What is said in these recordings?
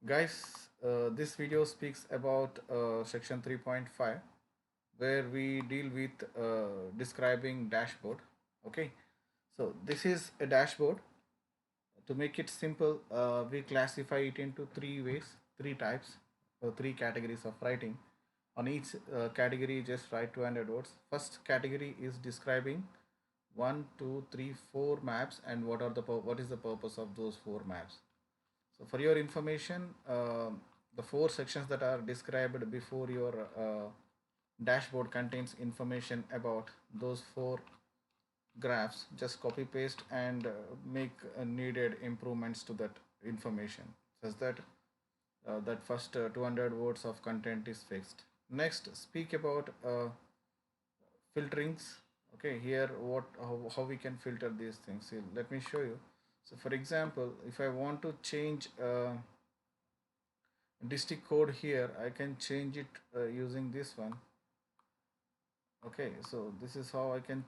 Guys, this video speaks about section 3.5 where we deal with describing dashboard. Okay, so this is a dashboard. To make it simple, we classify it into three ways, three types, or three categories of writing. On each category, just write 200 words. First category is describing one, two, three, four maps and what is the purpose of those four maps. So for your information, the four sections that are described before your dashboard contains information about those four graphs. Just copy paste and make needed improvements to that information such that that first 200 words of content is fixed. Next, speak about filterings. Okay, here how we can filter these things. See, let me show you. So for example, if I want to change district code here, I can change it using this one. Okay, so this is how I can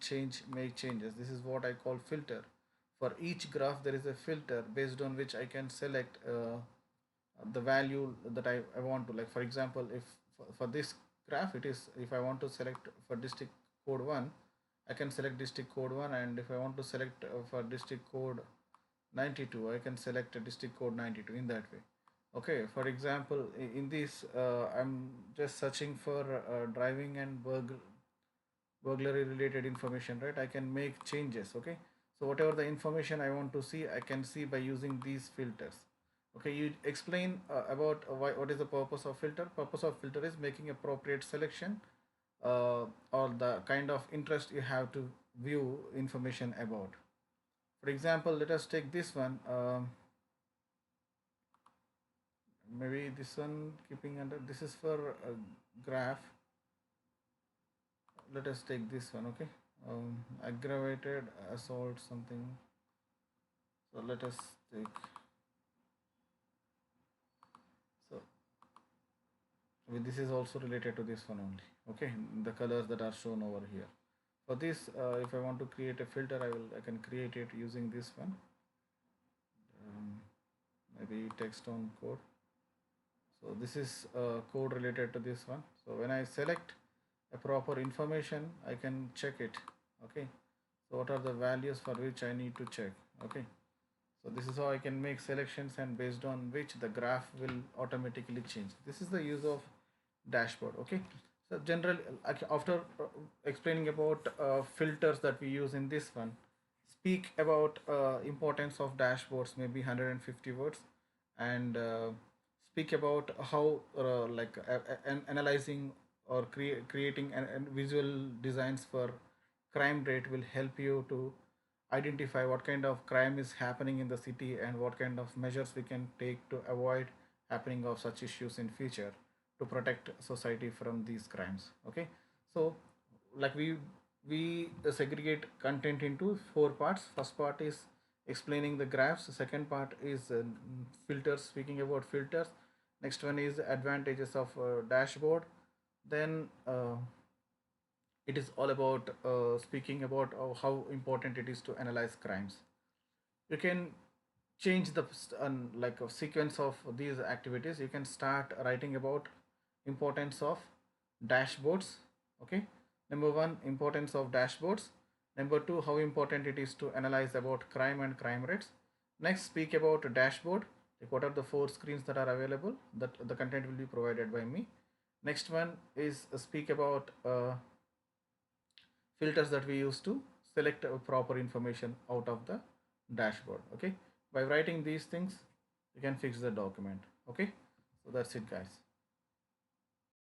make changes. This is what I call filter. For each graph there is a filter based on which I can select the value that I want to, like for example, if for this graph it is, if I want to select for district code 1, I can select district code 1, and if I want to select for district code 92, I can select a district code 92 in that way. Okay, for example, in this I'm just searching for driving and burglary related information, right? I can make changes. Okay, so whatever the information I want to see, I can see by using these filters. Okay, you explain about what is the purpose of filter. Purpose of filter is making appropriate selection or the kind of interest you have to view information about. For example, let us take this one. Maybe this one, keeping under, this is for a graph. Let us take this one. Okay, aggravated assault something. So let us take, so this is also related to this one only. Okay, the colors that are shown over here. For this, if I want to create a filter, I can create it using this one. Maybe text on code. So this is code related to this one. So when I select a proper information, I can check it. Okay, so what are the values for which I need to check. Okay, so this is how I can make selections, and based on which the graph will automatically change. This is the use of dashboard. Okay, so general, after explaining about filters that we use in this one, speak about importance of dashboards, maybe 150 words, and speak about how analyzing or creating an visual designs for crime rate will help you to identify what kind of crime is happening in the city and what kind of measures we can take to avoid happening of such issues in future to protect society from these crimes. Okay, so like we segregate content into four parts. First part is explaining the graphs. Second part is filters, speaking about filters. Next one is advantages of dashboard. Then it is all about speaking about how important it is to analyze crimes. You can change the like a sequence of these activities. You can start writing about importance of dashboards. Okay, number one, importance of dashboards. Number two, how important it is to analyze about crime and crime rates. Next, speak about dashboard, like what are the four screens that are available, that the content will be provided by me. Next one is speak about filters that we use to select proper information out of the dashboard. Okay, by writing these things you can fix the document. Okay, so that's it, guys.